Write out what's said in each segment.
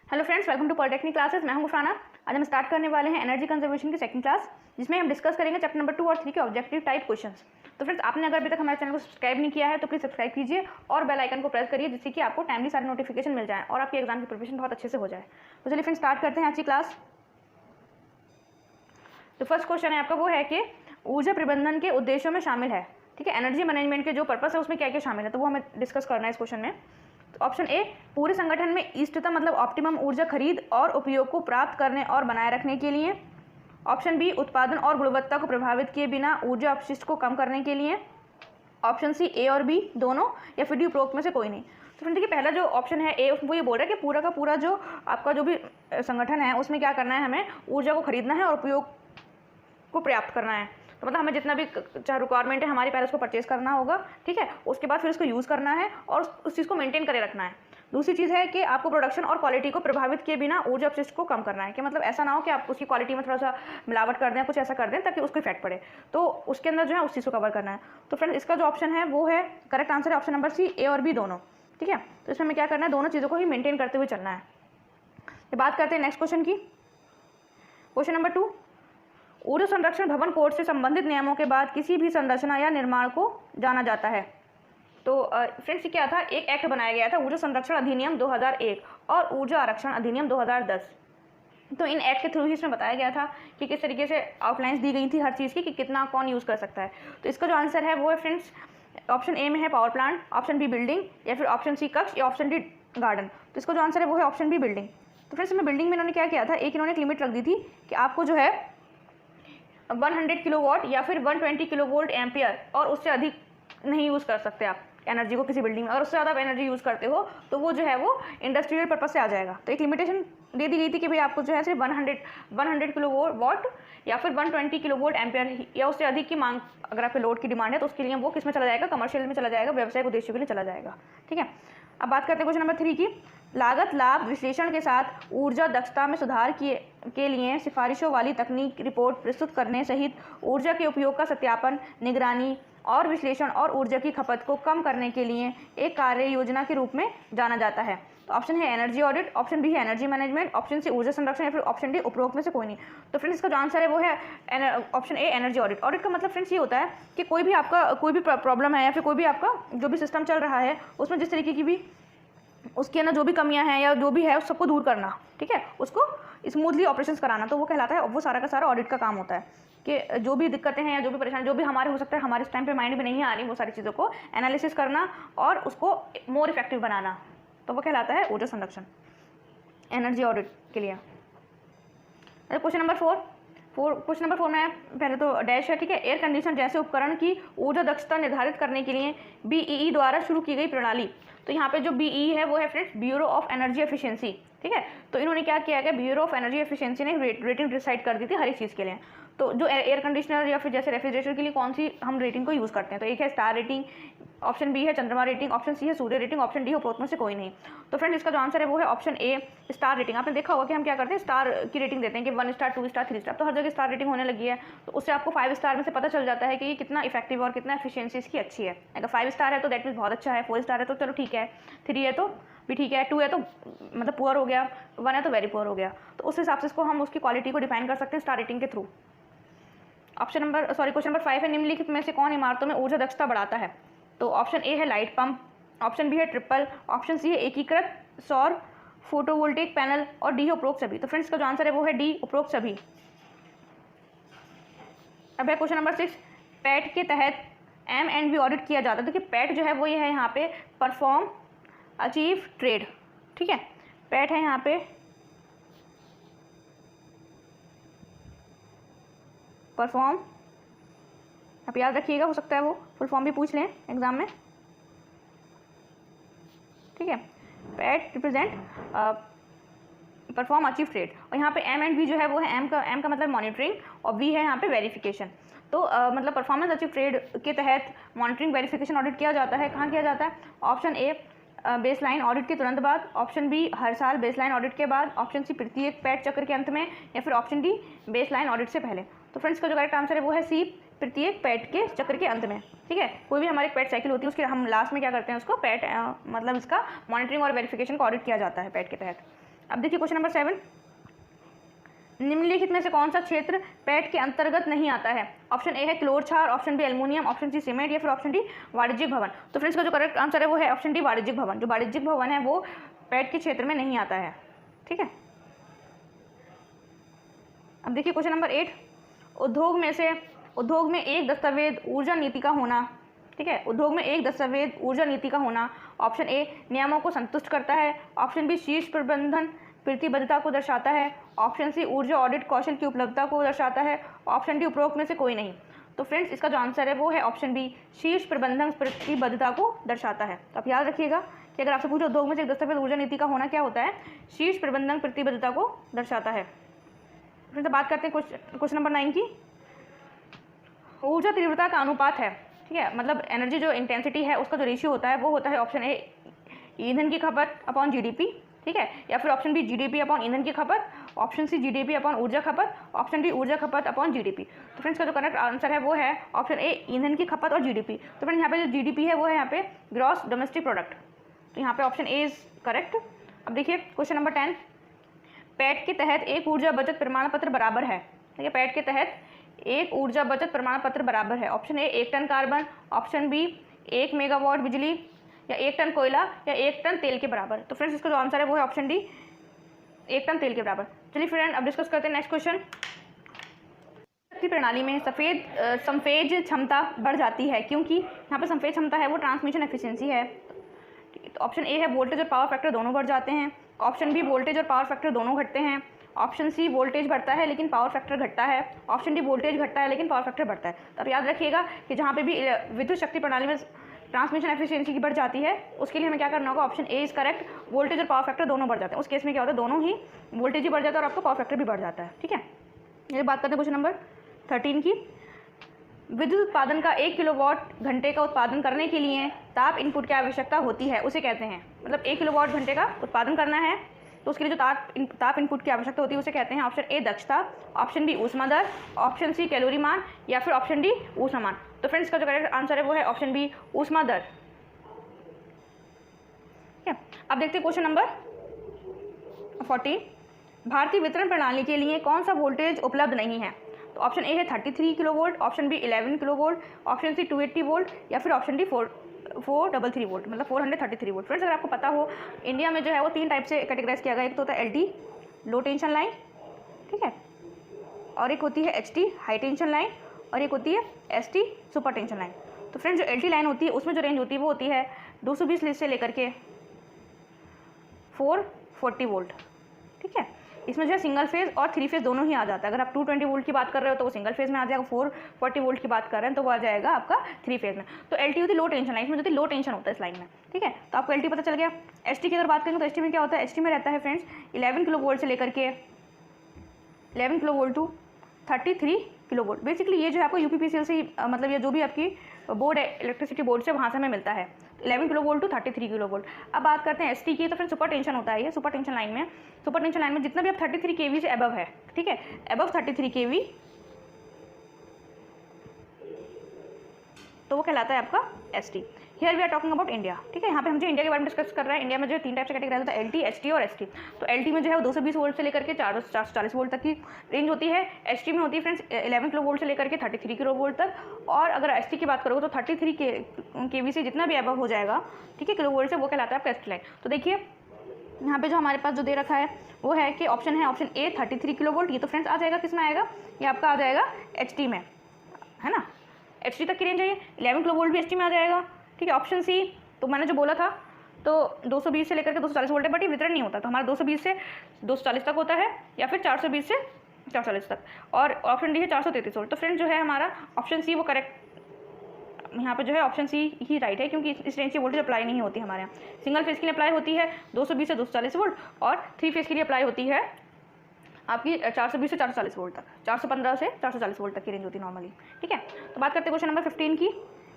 Hello friends, welcome to polytechnic classes. मैं हूं गुफराना। आज हम स्टार्ट करने वाले हैं एनर्जी कंजर्वेशन की सेकंड क्लास, जिसमें हम डिस्कस करेंगे चैप्टर नंबर 2 और 3 के ऑब्जेक्टिव टाइप क्वेश्चंस। तो फ्रेंड्स, आपने अगर अभी तक हमारे चैनल को सब्सक्राइब नहीं किया है तो प्लीज़ सब्सक्राइब कीजिए और बेल आइकन को प्रेस करिए, जिससे कि आपको टाइमली सारे नोटिफिकेशन मिल जाए और आपके एग्जाम की प्रिपरेशन बहुत अच्छे से हो जाए। तो चलिए फ्रेंड्स, स्टार्ट करते हैं आज की क्लास। तो फर्स्ट क्वेश्चन है आपका, वो है कि ऊर्जा प्रबंधन के उद्देश्यों में शामिल है। ठीक है, एनर्जी मैनेजमेंट के जो पर्पस है उसमें क्या क्या शामिल है, तो वो हमें डिस्कस करना है इस क्वेश्चन में। ऑप्शन ए, पूरे संगठन में इष्टतम मतलब ऑप्टिमम ऊर्जा खरीद और उपयोग को प्राप्त करने और बनाए रखने के लिए। ऑप्शन बी, उत्पादन और गुणवत्ता को प्रभावित किए बिना ऊर्जा अपशिष्ट को कम करने के लिए। ऑप्शन सी, ए और बी दोनों, या फिर डी उपरोक्त में से कोई नहीं। तो फ्रेंड देखिए, पहला जो ऑप्शन है ए, वो ये बोल रहा है कि पूरा का पूरा जो आपका जो भी संगठन है उसमें क्या करना है, हमें ऊर्जा को खरीदना है और उपयोग को पर्याप्त करना है। तो मतलब हमें जितना भी चाहे रिक्वायरमेंट है हमारी, पहले उसको परचेज करना होगा। ठीक है, उसके बाद फिर उसको यूज़ करना है और उस चीज़ को मेंटेन करे रखना है। दूसरी चीज़ है कि आपको प्रोडक्शन और क्वालिटी को प्रभावित किए बिना ऊर्जा अपशिष्ट को कम करना है, कि मतलब ऐसा ना हो कि आप उसकी क्वालिटी में थोड़ा सा मिलावट कर दें, कुछ ऐसा कर दें ताकि उसको इफेक्ट पड़े। तो उसके अंदर जो है उस चीज़ को कवर करना है। तो फ्रेंड, इसका जो ऑप्शन है वो है, करेक्ट आंसर है ऑप्शन नंबर सी, ए और बी दोनों। ठीक है, तो इसमें हमें क्या करना है, दोनों चीज़ों को ही मेंटेन करते हुए चलना है। ये बात करते हैं नेक्स्ट क्वेश्चन की। क्वेश्चन नंबर 2, ऊर्जा संरक्षण भवन कोड से संबंधित नियमों के बाद किसी भी संरचना या निर्माण को जाना जाता है। तो फ्रेंड्स, क्या था, एक एक्ट बनाया गया था, ऊर्जा संरक्षण अधिनियम 2001 और ऊर्जा आरक्षण अधिनियम 2010। तो इन एक्ट के थ्रू ही इसमें बताया गया था कि किस तरीके से आउटलाइंस दी गई थी हर चीज़ की, कि कितना कौन यूज़ कर सकता है। तो इसका जो आंसर है वो है फ्रेंड्स, ऑप्शन ए में है power plant, option B building, या फिर ऑप्शन सी कक्ष, या ऑप्शन डी गार्डन। तो इसका जो आंसर है वो है ऑप्शन बी बिल्डिंग। तो फ्रेंड्स, इसमें बिल्डिंग में इन्होंने क्या किया था, एक इन्होंने एक लिमिट रख दी थी कि आपको जो है 100 किलोवाट या फिर 120 किलोवोल्ट एम्पियर और उससे अधिक नहीं यूज़ कर सकते आप एनर्जी को किसी बिल्डिंग में। और उससे ज़्यादा आप एनर्जी यूज़ करते हो तो वो जो है वो इंडस्ट्रियल पर्पस से आ जाएगा। तो एक लिमिटेशन दे दी गई थी कि भाई आपको जो है सिर्फ 100 किलोवाट या फिर 120 किलोवोल्ट एम्पियर या उससे अधिक की मांग अगर आपके लोड की डिमांड है तो उसके लिए वो किस में चला जाएगा, कमर्शियल में चला जाएगा, व्यावसायिक उद्देश्यों के लिए चला जाएगा। ठीक है, अब बात करते हैं क्वेश्चन नंबर 3 की। लागत लाभ विश्लेषण के साथ ऊर्जा दक्षता में सुधार के लिए सिफारिशों वाली तकनीक रिपोर्ट प्रस्तुत करने सहित ऊर्जा के उपयोग का सत्यापन, निगरानी और विश्लेषण और ऊर्जा की खपत को कम करने के लिए एक कार्य योजना के रूप में जाना जाता है। तो ऑप्शन है एनर्जी ऑडिट, ऑप्शन बी है एनर्जी मैनेजमेंट, ऑप्शन सी ऊर्जा संरक्षण, या फिर ऑप्शन डी उपरोक्त में से कोई नहीं। तो फ्रेंड्स, इसका जो आंसर है वो है ऑप्शन ए एनर्जी ऑडिट। ऑडिट का मतलब फ्रेंड्स ये होता है कि कोई भी आपका कोई भी प्रॉब्लम है या फिर कोई भी आपका जो भी सिस्टम चल रहा है उसमें जिस तरीके की भी उसके अंदर जो भी कमियां हैं या जो भी है उस सबको दूर करना। ठीक है, उसको स्मूथली ऑपरेशंस कराना, तो वो कहलाता है, वो सारा का सारा ऑडिट का काम होता है कि जो भी दिक्कतें हैं या जो भी परेशानी जो भी हमारे हो सकता है, हमारे इस टाइम पे माइंड में नहीं आ रही, वो सारी चीज़ों को एनालिसिस करना और उसको मोर इफेक्टिव बनाना, तो वो कहलाता है ऊर्जा संरक्षण, एनर्जी ऑडिट के लिए। क्वेश्चन नंबर 4 में पहले तो डैश है। ठीक है, एयर कंडीशनर जैसे उपकरण की ऊर्जा दक्षता निर्धारित करने के लिए बीईई द्वारा शुरू की गई प्रणाली। तो यहाँ पे जो बीईई है वो है friends bureau of energy efficiency. ठीक है, तो इन्होंने क्या किया है, ब्यूरो ऑफ एनर्जी एफिशिएंसी ने रेटिंग डिसाइड कर दी थी हर एक चीज़ के लिए। तो जो एयर कंडीशनर या फिर जैसे रेफ्रिजरेटर के लिए कौन सी हम रेटिंग को यूज़ करते हैं, तो एक है स्टार रेटिंग, ऑप्शन बी है चंद्रमा रेटिंग, ऑप्शन सी है सूर्य रेटिंग, ऑप्शन डी उपरोक्त में से कोई नहीं। तो फ्रेंड्स, इसका जो आंसर है वो है ऑप्शन ए स्टार रेटिंग। आपने देखा होगा कि हम क्या करते हैं, स्टार की रेटिंग देते हैं कि 1 स्टार 2 स्टार 3 स्टार, तो हर जगह स्टार रेटिंग होने लगी है। तो उससे आपको 5 स्टार में से पता चल जाता है कि ये कितना इफेक्टिव और कितना एफिशिएंसी इसकी अच्छी है। अगर 5 स्टार है तो दैट मीन्स बहुत अच्छा है, 4 स्टार है तो चलो ठीक है, 3 है तो भी ठीक है, 2 है तो मतलब पुअर हो गया, 1 है तो वेरी पुअर हो गया। तो उस हिसाब से इसको हम उसकी क्वालिटी को डिफाइन कर सकते हैं स्टार रेटिंग के थ्रू। क्वेश्चन नंबर 5 है, निम्नलिखित में से कौन इमारतों में ऊर्जा दक्षता बढ़ाता है। तो ऑप्शन ए है लाइट पंप, ऑप्शन बी है ट्रिपल, ऑप्शन सी है एकीकृत सौर फोटोवोल्टेइक पैनल, और डी है उपरोक्त सभी। तो फ्रेंड्स, का जो आंसर है वो है डी उपरोक्त सभी। अब है क्वेश्चन नंबर 6, पैट के तहत M&V ऑडिट किया जाता है। देखिए पैट जो है वो ये है यहाँ पे परफॉर्म अचीव ट्रेड। ठीक है, पैट है यहाँ पे परफॉर्म, आप याद रखिएगा, हो सकता है वो फुल फॉर्म भी पूछ लें एग्जाम में। ठीक है, PAT represent perform achieve trade, और यहाँ पे M&V जो है वो है M का मतलब मॉनिटरिंग और V है यहाँ पे वेरिफिकेशन। तो मतलब परफॉर्मेंस अचीव ट्रेड के तहत मॉनिटरिंग वेरिफिकेशन ऑडिट किया जाता है। कहाँ किया जाता है, ऑप्शन ए बेसलाइन ऑडिट के तुरंत बाद, ऑप्शन बी हर साल बेसलाइन ऑडिट के बाद, ऑप्शन सी प्रत्येक पैट चक्र के अंत में, या फिर ऑप्शन डी बेसलाइन ऑडिट से पहले। तो फ्रेंड्स, का जो करेक्ट आंसर है वो है सी प्रत्येक पैट के चक्र के अंत में। ठीक है, कोई भी हमारी पैट साइकिल होती है उसके हम लास्ट में क्या करते हैं, उसको पैट मतलब इसका मॉनिटरिंग और वेरिफिकेशन को ऑडिट किया जाता है पैट के तहत। अब देखिए क्वेश्चन नंबर 7, निम्नलिखित में से कौन सा क्षेत्र पैट के अंतर्गत नहीं आता है? ऑप्शन ए है क्लोर क्षार, option B aluminium, option C cement, या फिर ऑप्शन डी वाणिज्यिक भवन। तो फ्रेंड्स का जो करेक्ट आंसर है वो है ऑप्शन डी वाणिज्यिक भवन। जो वाणिज्यिक भवन है वो पैट के क्षेत्र में नहीं आता है। ठीक है, अब देखिए क्वेश्चन नंबर 8, उद्योग में एक दस्तावेज ऊर्जा नीति का होना। ठीक है, उद्योग में एक दस्तावेज ऊर्जा नीति का होना ऑप्शन ए नियमों को संतुष्ट करता है, ऑप्शन बी शीर्ष प्रबंधन प्रतिबद्धता को दर्शाता है, ऑप्शन सी ऊर्जा ऑडिट कौशल की उपलब्धता को दर्शाता है, ऑप्शन डी उपरोक्त में से कोई नहीं। तो फ्रेंड्स इसका जो आंसर है वो है ऑप्शन बी शीर्ष प्रबंधन प्रतिबद्धता को दर्शाता है। तो आप याद रखिएगा कि अगर आपसे पूछे उद्योग में से एक दस्तावेज ऊर्जा नीति का होना क्या होता है, शीर्ष प्रबंधन प्रतिबद्धता को दर्शाता है। फिर बात करते हैं क्वेश्चन नंबर 9 की। ऊर्जा तीव्रता का अनुपात है, ठीक है, मतलब एनर्जी जो इंटेंसिटी है उसका जो रेशियो होता है वो होता है ऑप्शन ए ईंधन की खपत अपॉन जीडीपी, ठीक है, या फिर ऑप्शन बी जीडीपी अपॉन ईंधन की खपत, ऑप्शन सी जीडीपी अपॉन ऊर्जा खपत, ऑप्शन डी ऊर्जा खपत अपॉन जीडीपी। तो फ्रेंड्स का जो करेक्ट आंसर है वो है ऑप्शन ए ईंधन की खपत और जीडीपी। तो फ्रेंड्स यहाँ पे जो जीडीपी है वो है यहाँ पे ग्रॉस डोमेस्टिक प्रोडक्ट। तो यहाँ पे ऑप्शन ए इज करेक्ट। अब देखिए क्वेश्चन नंबर 10, पैट के तहत एक ऊर्जा बचत प्रमाण पत्र बराबर है। ठीक है, पैट के तहत एक ऊर्जा बचत प्रमाण पत्र बराबर है option A 1 ton carbon, option B 1 megawatt बिजली, या 1 टन कोयला, या 1 टन तेल के बराबर। तो फ्रेंड्स इसका जो आंसर है वो है ऑप्शन डी 1 टन तेल के बराबर। चलिए फ्रेंड अब डिस्कस करते हैं नेक्स्ट क्वेश्चन। शक्ति प्रणाली में संफेज क्षमता बढ़ जाती है क्योंकि यहाँ पे संफेज क्षमता है वो ट्रांसमिशन एफिशिएंसी है। तो ऑप्शन ए है वोल्टेज और पावर फैक्टर दोनों बढ़ जाते हैं, ऑप्शन बी वोल्टेज और पावर फैक्टर दोनों घटते हैं, ऑप्शन सी वोल्टेज बढ़ता है लेकिन पावर फैक्टर घटता है, ऑप्शन डी वोल्टेज घटता है लेकिन पावर फैक्टर बढ़ता है। तो अब याद रखिएगा कि जहाँ पे भी विद्युत शक्ति प्रणाली में ट्रांसमिशन एफिशिएंसी की बढ़ जाती है उसके लिए हमें क्या करना होगा, option A is correct, voltage और पावर फैक्टर दोनों बढ़ जाते हैं। उस केस में क्या होता है, दोनों ही वोल्टेज ही बढ़ जाता है और आपका पावर फैक्टर भी बढ़ जाता है। ठीक है, ये बात करते हैं क्वेश्चन नंबर 13 की। विद्युत उत्पादन का 1 किलोवाट घंटे का उत्पादन करने के लिए ताप इनपुट की आवश्यकता होती है, उसे कहते हैं, मतलब 1 किलोवाट घंटे का उत्पादन करना है तो उसके लिए जो ताप इनपुट की आवश्यकता होती है उसे कहते हैं ऑप्शन ए दक्षता, ऑप्शन बी ऊष्मा दर, ऑप्शन सी कैलोरी मान, या फिर ऑप्शन डी ऊष्मा मान। तो फ्रेंड्स का जो करेक्ट आंसर है वो है ऑप्शन बी ऊष्मा दर। ठीक है, अब देखते हैं क्वेश्चन नंबर 14, भारतीय वितरण प्रणाली के लिए कौन सा वोल्टेज उपलब्ध नहीं है? तो ऑप्शन ए है 33 kilovolt, option B 11 kilovolt, option C 280 volt, या फिर ऑप्शन डी 433 वोल्ट, मतलब 433 वोल्ट। फ्रेंड्स अगर आपको पता हो इंडिया में जो है वो 3 टाइप से कैटेगराइज किया गया, एक तो होता है एलटी लो टेंशन लाइन, ठीक है, और एक होती है एचटी हाई टेंशन लाइन, और एक होती है एसटी सुपर टेंशन लाइन। तो फ्रेंड्स जो एलटी लाइन होती है उसमें जो रेंज होती है वो होती है 220 से लेकर के 440 वोल्ट। ठीक है, इसमें जो है सिंगल फेज और 3 फेज दोनों ही आ जाता है। अगर आप 220 वोल्ट की बात कर रहे हो तो वो सिंगल फेज में आ जाएगा, 440 वोल्ट की बात कर रहे हैं तो वो आ जाएगा आपका 3 फेज में। तो एलटी होती है लो टेंशन लाइन, इसमें जो लो टेंशन होता है इस लाइन में। ठीक है, तो आपको एलटी पता चल गया। एसटी की अगर बात करेंगे तो एसटी में क्या होता है, एसटी में रहता है फ्रेंड्स 11 किलो वोल्ट से लेकर के 11 kilo volt to 33 kilo volt. Basically ये जो है आपको यूपीपीसीएल से मतलब ये जो भी आपकी बोर्ड है इलेक्ट्रिसिटी बोर्ड से वहाँ से हमें मिलता है 11 kilo volt to 33 kilo volt. अब बात करते हैं एसटी की, तो फिर सुपर टेंशन होता है ये। सुपर टेंशन लाइन में जितना भी आप 33 kV से अबव है, ठीक है, अबव 33 kV तो वो कहलाता है आपका ST. Here we are talking about India. ठीक है, यहाँ पे हम जो इंडिया के बारे में डिस्कस कर रहे हैं, इंडिया में जो 3 टाइप से कैटेगराइज होता है एलटी, एसटी और एसटी। तो एलटी में जो है वो 220 वोल्ट से लेकर के 440 वोल्ट तक की रेंज होती है। एसटी में होती है फ्रेंड्स 11 किलो वोल्ट से लेकर के 33 किलो वोल्ट तक। और अगर एसटी की बात करोगे तो 33 kV से जितना भी अबव हो जाएगा, ठीक है, किलो वोल्ट से, वो कहलाता है आपका एसटी लाइन। तो देखिए यहाँ पे जो हमारे पास जो दे रखा है वो है कि ऑप्शन है ऑप्शन ए 33 किलो वोल्ट। ये तो फ्रेंड्स आ जाएगा, किस में आएगा, ये आपका आ जाएगा एचटी में, है ना, एचटी तक की रेंज है। 11 किलो वोल्ट भी एचटी में आ जाएगा। ठीक है, ऑप्शन सी तो मैंने जो बोला था तो 220 से लेकर के 240 वोल्ट है, बट ये वितरण नहीं होता, तो हमारा 220 से 240 तक होता है, या फिर 420 से 440 तक, और ऑप्शन डी है 433 वोल्ट। तो फ्रेंड जो है हमारा ऑप्शन सी वो करेक्ट यहाँ पे जो है ऑप्शन सी ही राइट है, क्योंकि इस रेंज की वोल्टेज अप्लाई नहीं होती हमारे यहाँ। सिंगल फेज के लिए अप्लाई होती है 220 से 240 वोल्ट, और 3 फेज के लिए अप्लाई होती है आपकी 420 से 440 वोल्ट तक, 415 से 440 वोल्ट तक की रेंज होती है नॉर्मली। ठीक है, तो बात करते हैं क्वेश्चन नंबर 15 की।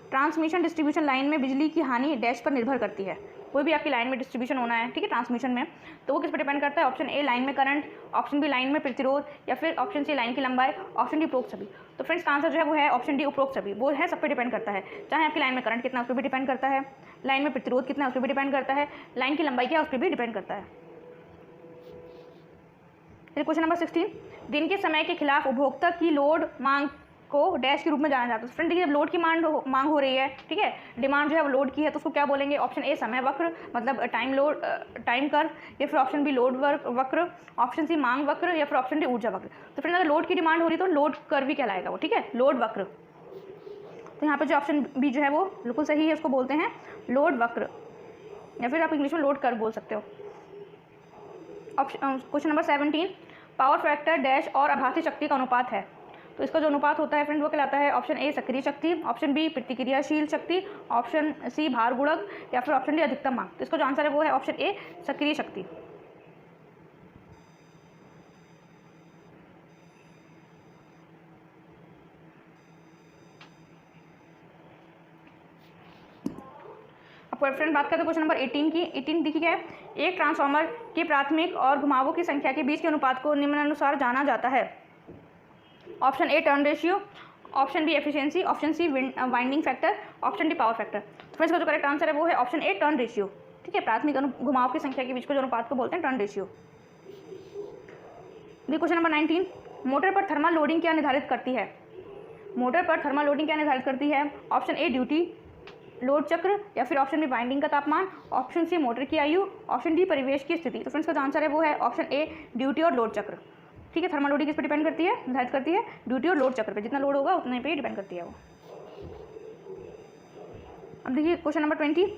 ट्रांसमिशन डिस्ट्रीब्यूशन लाइन में बिजली की हानि डैश पर निर्भर करती है। कोई भी आपकी लाइन में डिस्ट्रीब्यूशन होना है, ठीक है, ट्रांसमिशन में, तो वो किस पर डिपेंड करता है, ऑप्शन ए लाइन में करंट, ऑप्शन बी लाइन में प्रतिरोध, या फिर ऑप्शन सी लाइन की लंबाई, ऑप्शन डी उपरोक्त सभी। तो फ्रेंड्स का आंसर जो है वो है ऑप्शन डी उपरोक्त सभी। वो है सब पे डिपेंड करता है, चाहे आपकी लाइन में करंट कितना उस पर भी डिपेंड करता है, लाइन में प्रतिरोध कितना उस पर भी डिपेंड करता है, लाइन की लंबाई क्या उस पर भी डिपेंड करता है। फिर क्वेश्चन नंबर 16, दिन के समय के खिलाफ उपभोक्ता की लोड मांग को डैश के रूप में जाना जाता है। फ्रेंड देखिए, जब लोड की मांग हो रही है, ठीक है, डिमांड जो है वो लोड की है, तो उसको क्या बोलेंगे? ऑप्शन ए समय वक्र, मतलब टाइम कर्व, या फिर ऑप्शन बी लोड वक्र, ऑप्शन सी मांग वक्र, या फिर ऑप्शन डी ऊर्जा वक्र। तो फ्रेंड अगर लोड की डिमांड हो रही है तो लोड कर्व भी कहलाएगा वो, ठीक है, लोड वक्र। तो यहाँ पर जो ऑप्शन बी जो है वो बिल्कुल सही है, उसको बोलते हैं लोड वक्र, या फिर आप इंग्लिश में लोड कर्व बोल सकते हो। Question number 17, power factor dash और आभासी शक्ति का अनुपात है। तो इसका जो अनुपात होता है फ्रेंड वो कहलाता है ऑप्शन ए सक्रिय शक्ति, ऑप्शन बी प्रतिक्रियाशील शक्ति, ऑप्शन सी भार गुणक, या फिर ऑप्शन डी अधिकतम मांग। तो इसका जो आंसर है वो है ऑप्शन ए सक्रिय शक्ति। अब फ्रेंड बात करते हैं क्वेश्चन नंबर 18 की। 18 देखिए क्या है, एक ट्रांसफार्मर के प्राथमिक और घुमावों की संख्या के बीच के अनुपात को निम्नानुसार जाना जाता है। Option A turn ratio, option B efficiency, option C winding factor, option D power factor. तो फ्रेंड्स का जो करेक्ट आंसर है वो है ऑप्शन ए टर्न रेशियो, ठीक है, प्राथमिक घुमाव की संख्या के बीच को जो अनुपात को बोलते हैं turn ratio. Question number 19, motor पर थर्मल लोडिंग क्या निर्धारित करती है? मोटर पर थर्मल लोडिंग क्या निर्धारित करती है? ऑप्शन ए ड्यूटी लोड चक्र, या फिर ऑप्शन बी वाइंडिंग का तापमान, ऑप्शन सी मोटर की आयु, ऑप्शन डी परिवेश की स्थिति। तो फ्रेंड्स का जो आंसर है वो है ऑप्शन ए ड्यूटी और लोड चक्र, ठीक है। थर्मल लोडिंग किस पर डिपेंड करती है? निर्धारित करती है ड्यूटी और लोड चक्र पे, जितना लोड होगा उतने पे ही डिपेंड करती है वो। अब देखिए क्वेश्चन नंबर 20,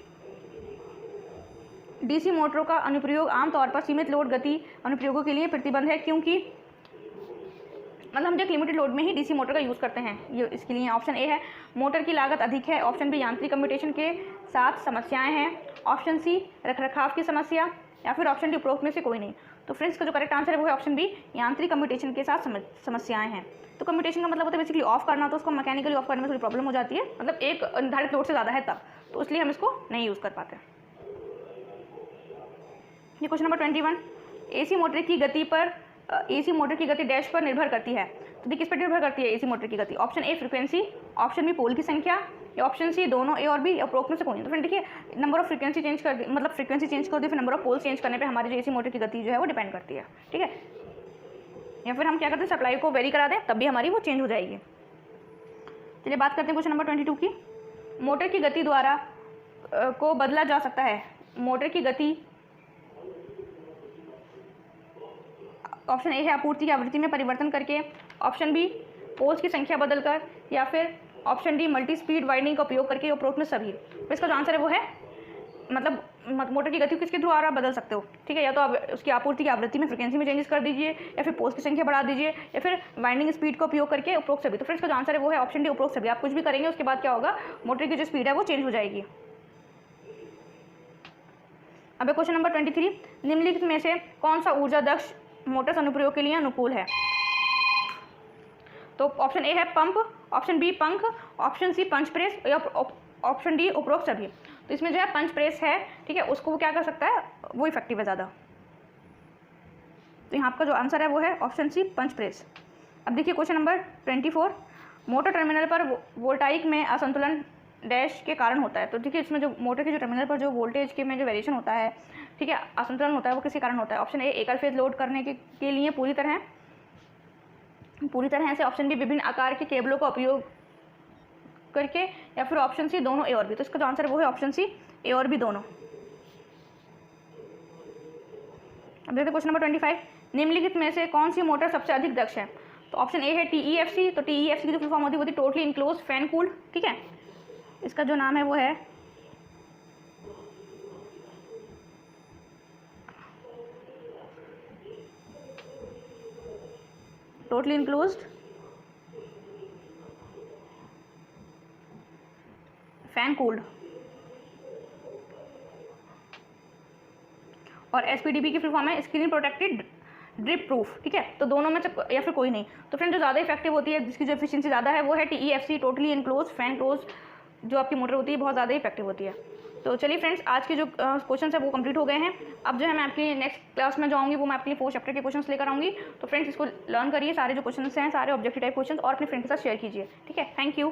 डीसी मोटरों का अनुप्रयोग आमतौर पर सीमित लोड गति अनुप्रयोगों के लिए प्रतिबंध है, क्योंकि मतलब हम जो लिमिटेड लोड में ही डीसी मोटर का यूज़ करते हैं, ये इसके लिए ऑप्शन ए है मोटर की लागत अधिक है, ऑप्शन बी यांत्रिक कम्यूटेशन के साथ समस्याएं हैं, ऑप्शन सी रखरखाव की समस्या, या फिर ऑप्शन डी उपरोक्त में से कोई नहीं। तो फ्रेंड्स का जो करेक्ट आंसर है वो है ऑप्शन बी यांत्रिक कम्यूटेशन के साथ समस्याएं हैं। तो कम्यूटेशन का मतलब होता है बेसिकली ऑफ करना, तो उसको मैकेनिकली ऑफ करने में थोड़ी प्रॉब्लम हो जाती है, मतलब एक निर्धारित लोड से ज़्यादा है तब, तो इसलिए हम इसको नहीं यूज़ कर पाते। ये क्वेश्चन नंबर 21, एसी मोटर की गति डैश पर निर्भर करती है। तो देखिए किस पर निर्भर करती है एसी मोटर की गति? Option A frequency, option B pole की संख्या, या ऑप्शन सी दोनों ए और बी, या उपरोक्त में से कोई नहीं। तो फ्रेंड देखिए नंबर ऑफ फ्रीक्वेंसी चेंज कर दी, मतलब फ्रीक्वेंसी चेंज कर दी, फिर नंबर ऑफ पोल चेंज करने पे हमारी जो एसी मोटर की गति जो है वो डिपेंड करती है, ठीक है। या फिर हम क्या करते हैं, सप्लाई को वेरी करा दें तब भी हमारी वो चेंज हो जाएगी। चलिए बात करते हैं क्वेश्चन नंबर 22 की। मोटर की गति द्वारा को बदला जा सकता है। मोटर की गति ऑप्शन ए है आपूर्ति की आवृत्ति में परिवर्तन करके, ऑप्शन बी पोल्स की संख्या बदलकर, या फिर option D multi speed winding का उपयोग करके, उपरोक्त में सभी। तो इसका जो आंसर है वो है मतलब मोटर की गति किसके द्वारा बदल सकते हो, ठीक है, या तो आप उसकी आपूर्ति की आवृत्ति में फ्रिक्वेंसी में चेंजेस कर दीजिए, या फिर पोल्स की संख्या बढ़ा दीजिए, या फिर वाइंडिंग स्पीड का उपयोग करके, उपरोक्त सभी। तो फ्रेंड्स का जो आंसर है वो है ऑप्शन डी उपरोक्त सभी। आप कुछ भी करेंगे उसके बाद क्या होगा, मोटर की जो स्पीड है वो चेंज हो जाएगी। अब क्वेश्चन नंबर 23, निम्नलिखित में से कौन सा ऊर्जा दक्ष मोटर अनुप्रयोग के लिए अनुकूल है? तो ऑप्शन ए है पंप, ऑप्शन बी पंख, ऑप्शन सी पंच प्रेस, या ऑप्शन डी उपरोक्त सभी। तो इसमें जो है पंच प्रेस है, ठीक है, उसको वो क्या कर सकता है, वो इफेक्टिव है ज़्यादा। तो यहाँ आपका जो आंसर है वो है ऑप्शन सी पंच प्रेस। अब देखिए क्वेश्चन नंबर 24, मोटर टर्मिनल पर वोल्टाइक में असंतुलन डैश के कारण होता है। तो देखिए इसमें जो मोटर के जो टर्मिनल पर जो वोल्टेज के में जो वेरिएशन होता है, ठीक है, असंतुलन होता है, वो किसी कारण होता है? ऑप्शन ए एकल फेज लोड करने के लिए पूरी तरह से, ऑप्शन बी विभिन्न आकार के केबलों का उपयोग करके, या फिर ऑप्शन सी दोनों ए और बी। तो इसका जो आंसर है वो है ऑप्शन सी ए और बी दोनों। अब देखते क्वेश्चन नंबर 25, निम्नलिखित में से कौन सी मोटर सबसे अधिक दक्ष है? तो ऑप्शन ए है TEFC। तो TEFC की जो फुल फॉर्म होती है टोटली इनक्लोज फैन कूल्ड, ठीक है, इसका जो नाम है वो है टोटली इनक्लोज्ड फैन कूल्ड। और SPDP की फुल फॉर्म है स्क्रीन प्रोटेक्टेड ड्रिप प्रूफ, ठीक है। तो दोनों में से या फिर कोई नहीं। तो फ्रेंड जो ज़्यादा इफेक्टिव होती है, जिसकी जो एफिशिएंसी ज़्यादा है वो है TEFC, totally enclose fan close. जो आपकी मोटर होती है बहुत ज़्यादा इफेक्टिव होती है। तो चलिए फ्रेंड्स, आज के जो क्वेश्चन है वो कंप्लीट हो गए हैं। अब जो है मैं आपकी नेक्स्ट क्लास में जो आऊँगी वो मैं आपके लिए 4 चैप्टर के क्वेश्चन लेकर आऊँगी। तो फ्रेंड्स इसको लर्न करिए, सारे जो क्वेश्चन हैं सारे ऑब्जेक्टिव टाइप क्वेश्चन, और अपने फ्रेंड के साथ शेयर कीजिए, ठीक है। Thank you.